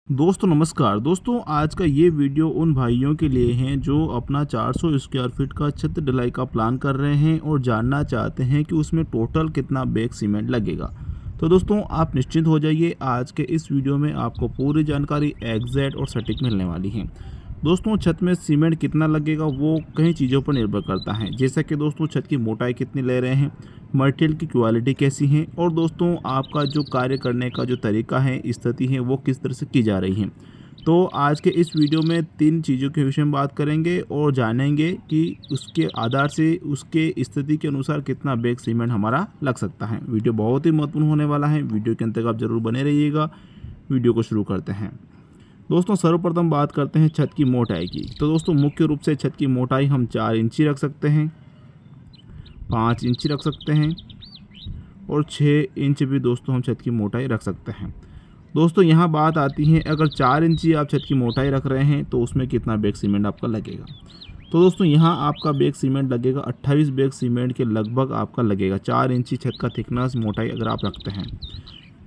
दोस्तों नमस्कार। दोस्तों आज का ये वीडियो उन भाइयों के लिए हैं जो अपना 400 स्क्वायर फीट का छत ढलाई का प्लान कर रहे हैं और जानना चाहते हैं कि उसमें टोटल कितना बैग सीमेंट लगेगा। तो दोस्तों आप निश्चिंत हो जाइए, आज के इस वीडियो में आपको पूरी जानकारी एग्जैक्ट और सटीक मिलने वाली है। दोस्तों छत में सीमेंट कितना लगेगा वो कई चीज़ों पर निर्भर करता है, जैसा कि दोस्तों छत की मोटाई कितनी ले रहे हैं, मटेरियल की क्वालिटी कैसी है और दोस्तों आपका जो कार्य करने का जो तरीका है, स्थिति है, वो किस तरह से की जा रही है। तो आज के इस वीडियो में 3 चीज़ों के विषय में बात करेंगे और जानेंगे कि उसके आधार से उसके स्थिति के अनुसार कितना बैग सीमेंट हमारा लग सकता है। वीडियो बहुत ही महत्वपूर्ण होने वाला है, वीडियो के अंत तक आप ज़रूर बने रहिएगा। वीडियो को शुरू करते हैं। दोस्तों सर्वप्रथम बात करते हैं छत की मोटाई की। तो दोस्तों मुख्य रूप से छत की मोटाई हम 4 इंची रख सकते हैं, 5 इंची रख सकते हैं और 6 इंच भी दोस्तों हम छत की मोटाई रख सकते हैं। दोस्तों यहाँ बात आती है, अगर 4 इंची आप छत की मोटाई रख रहे हैं तो उसमें कितना बैग सीमेंट आपका लगेगा। तो दोस्तों यहाँ आपका बैग सीमेंट लगेगा 28 बैग सीमेंट के लगभग आपका लगेगा। 4 इंची छत का थिकनेस मोटाई अगर आप रखते हैं,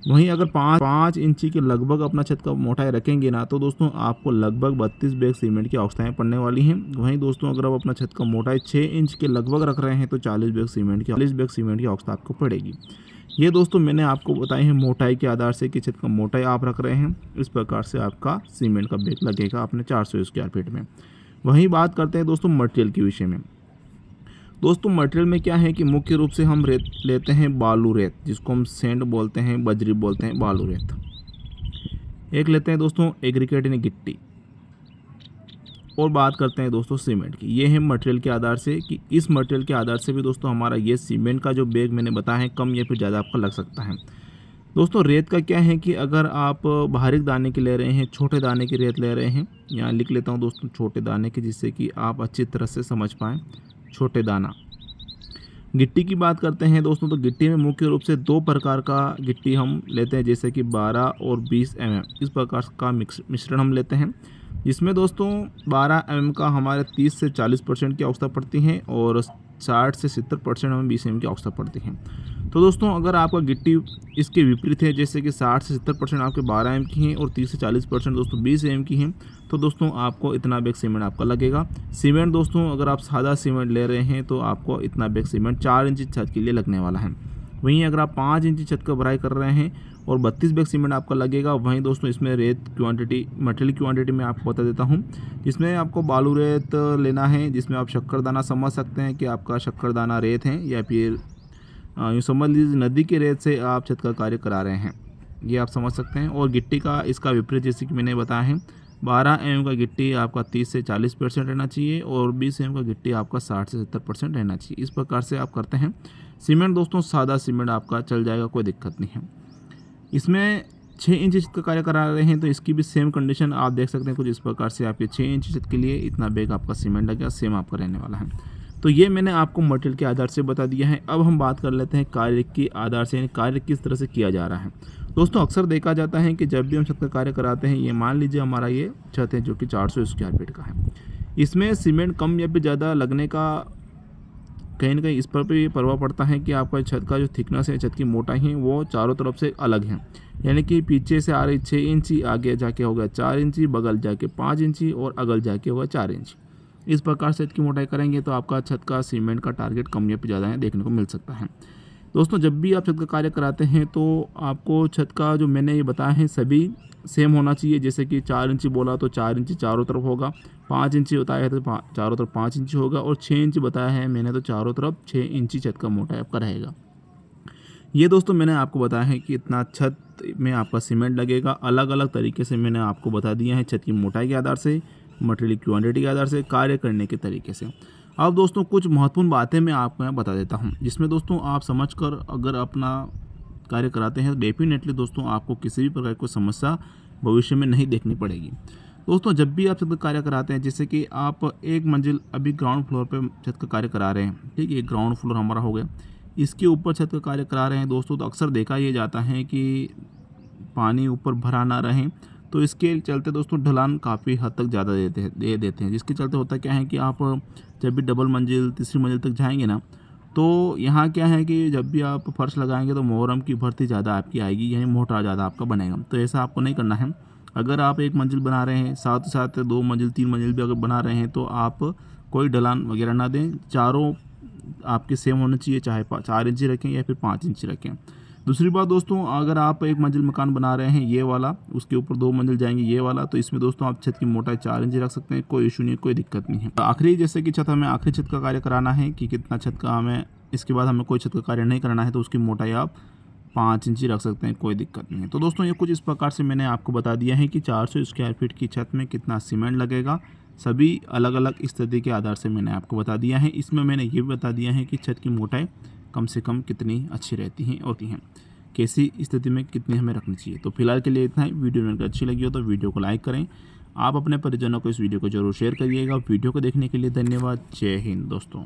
वहीं अगर 5 इंची के लगभग अपना छत का मोटाई रखेंगे ना, तो दोस्तों आपको लगभग 32 बैग सीमेंट की आवश्यकताएँ पड़ने वाली हैं। वहीं दोस्तों अगर आप अपना छत का मोटाई 6 इंच के लगभग रख रहे हैं तो 40 बैग सीमेंट की आवश्यकता आपको पड़ेगी। ये दोस्तों मैंने आपको बताए हैं मोटाई के आधार से कि छत का मोटाई आप रख रहे हैं, इस प्रकार से आपका सीमेंट का बैग लगेगा अपने 400 स्क्वायर फीट में। वहीं बात करते हैं दोस्तों मटेरियल के विषय में। दोस्तों मटेरियल में क्या है कि मुख्य रूप से हम रेत लेते हैं, बालू रेत, जिसको हम सैंड बोलते हैं, बजरी बोलते हैं, बालू रेत। एक लेते हैं दोस्तों एग्रीगेट यानी गिट्टी, और बात करते हैं दोस्तों सीमेंट की। ये है मटेरियल के आधार से कि इस मटेरियल के आधार से भी दोस्तों हमारा ये सीमेंट का जो बैग मैंने बताया है कम या फिर ज़्यादा आपका लग सकता है। दोस्तों रेत का क्या है कि अगर आप बारीक दाने की ले रहे हैं, छोटे दाने की रेत ले रहे हैं, यहाँ लिख लेता हूँ दोस्तों छोटे दाने की, जिससे कि आप अच्छी तरह से समझ पाएँ। छोटे दाना। गिट्टी की बात करते हैं दोस्तों, तो गिट्टी में मुख्य रूप से 2 प्रकार का गिट्टी हम लेते हैं, जैसे कि 12 और 20 इस प्रकार का मिश्रण हम लेते हैं, जिसमें दोस्तों 12 का हमारे 30 से 40% की आवश्यकता पड़ती है और 60 से 70% हमें 20 की आवश्यकता पड़ती है। तो दोस्तों अगर आपका गिट्टी इसके विपरीत है, जैसे कि 60 से 70% आपके 12 की हैं और 30 से 40% दोस्तों 20 की हैं, तो दोस्तों आपको इतना बैग सीमेंट आपका लगेगा। सीमेंट दोस्तों अगर आप सादा सीमेंट ले रहे हैं तो आपको इतना बैग सीमेंट 4 इंची छत के लिए लगने वाला है। वहीं अगर आप 5 इंची छत का भराई कर रहे हैं और 32 बैग सीमेंट आपका लगेगा। वहीं दोस्तों इसमें रेत क्वांटिटी, मटेरियल क्वांटिटी मैं आपको बता देता हूँ। इसमें आपको बालू रेत लेना है, जिसमें आप शक्करदाना समझ सकते हैं कि आपका शक्करदाना रेत है, या फिर यूँ समझ लीजिए नदी के रेत से आप छत का कार्य करा रहे हैं, ये आप समझ सकते हैं। और गिट्टी का इसका विपरीत, जैसे कि मैंने बताया है, 12 का गिट्टी आपका 30 से 40% रहना चाहिए और 20 का गिट्टी आपका 60 से 70% रहना चाहिए। इस प्रकार से आप करते हैं। सीमेंट दोस्तों सादा सीमेंट आपका चल जाएगा, कोई दिक्कत नहीं है। इसमें 6 इंच छत का कार्य करा रहे हैं तो इसकी भी सेम कंडीशन आप देख सकते हैं कुछ इस प्रकार से। आपके 6 इंच छत के लिए इतना बैग आपका सीमेंट लगेगा, सेम आपका रहने वाला है। तो ये मैंने आपको मटेरियल के आधार से बता दिया है। अब हम बात कर लेते हैं कार्य के आधार से, यानी कार्य किस तरह से किया जा रहा है। दोस्तों अक्सर देखा जाता है कि जब भी हम छत का कार्य कराते हैं, ये मान लीजिए हमारा ये छत है जो कि 400 स्क्वायर फीट का है, इसमें सीमेंट कम या फिर ज़्यादा लगने का कहीं ना कहीं इस पर भी प्रभाव पड़ता है कि आपका छत का जो थिकनेस है, छत की मोटाई है, वो चारों तरफ से अलग है। यानी कि पीछे से आ रही 6 इंची, आगे जाके होगा 4 इंची, बगल जाके 5 इंची और अगल जाके होगा 4 इंची। इस प्रकार से छत की मोटाई करेंगे तो आपका छत का सीमेंट का टारगेट कम या फिर ज़्यादा है देखने को मिल सकता है। दोस्तों जब भी आप छत का कार्य कराते हैं तो आपको छत का जो मैंने ये बताया है सभी सेम होना चाहिए। जैसे कि 4 इंची बोला तो 4 इंची चारों तरफ होगा, 5 इंची बताया है तो चारों तरफ 5 इंची होगा, और 6 इंची बताया है मैंने तो चारों तरफ 6 इंची छत का मोटाई आपका रहेगा। ये दोस्तों मैंने आपको बताया है कि इतना छत में आपका सीमेंट लगेगा। अलग अलग तरीके से मैंने आपको बता दिया है, छत की मोटाई के आधार से, मटेरियल क्वांटिटी के आधार से, कार्य करने के तरीके से। अब दोस्तों कुछ महत्वपूर्ण बातें मैं आपको यहाँ बता देता हूँ, जिसमें दोस्तों आप समझकर अगर अपना कार्य कराते हैं तो डेफिनेटली दोस्तों आपको किसी भी प्रकार की समस्या भविष्य में नहीं देखनी पड़ेगी। दोस्तों जब भी आप छत का कार्य कराते हैं, जैसे कि आप एक मंजिल अभी ग्राउंड फ्लोर पे छत का कार्य करा रहे हैं, ठीक है, ग्राउंड फ्लोर हमारा हो गया, इसके ऊपर छत का कार्य करा रहे हैं दोस्तों, तो अक्सर देखा ये जाता है कि पानी ऊपर भरा ना रहे, तो इसके चलते दोस्तों ढलान काफ़ी हद तक ज़्यादा दे देते हैं, जिसके चलते होता क्या है कि आप जब भी डबल मंजिल, तीसरी मंजिल तक जाएंगे ना, तो यहाँ क्या है कि जब भी आप फर्श लगाएंगे तो मोहरम की भर्ती ज़्यादा आपकी आएगी, यानी मोटा ज़्यादा आपका बनेगा। तो ऐसा आपको नहीं करना है। अगर आप एक मंजिल बना रहे हैं, साथ साथ 2 मंजिल 3 मंजिल भी अगर बना रहे हैं तो आप कोई ढलान वगैरह ना दें। चारों आपके सेम होने चाहिए, चाहे 4 इंची रखें या फिर 5 इंची रखें। दूसरी बात दोस्तों, अगर आप एक मंजिल मकान बना रहे हैं ये वाला, उसके ऊपर 2 मंजिल जाएंगे ये वाला, तो इसमें दोस्तों आप छत की मोटाई 4 इंची रख सकते हैं, कोई इशू नहीं, कोई दिक्कत नहीं है। आखिरी जैसे कि छत, हमें आखिरी छत का कार्य कराना है कि कितना छत का हमें, इसके बाद हमें कोई छत का कार्य नहीं कराना है, तो उसकी मोटाई आप 5 इंची रख सकते हैं, कोई दिक्कत नहीं है। तो दोस्तों ये कुछ इस प्रकार से मैंने आपको बता दिया है कि 400 स्क्वायर फीट की छत में कितना सीमेंट लगेगा। सभी अलग अलग स्थिति के आधार से मैंने आपको बता दिया है। इसमें मैंने ये भी बता दिया है कि छत की मोटाई कम से कम कितनी अच्छी रहती हैं, होती हैं, कैसी स्थिति में कितनी हमें रखनी चाहिए। तो फिलहाल के लिए इतना ही। वीडियो अगर अच्छी लगी हो तो वीडियो को लाइक करें। आप अपने परिजनों को इस वीडियो को जरूर शेयर करिएगा। वीडियो को देखने के लिए धन्यवाद। जय हिंद दोस्तों।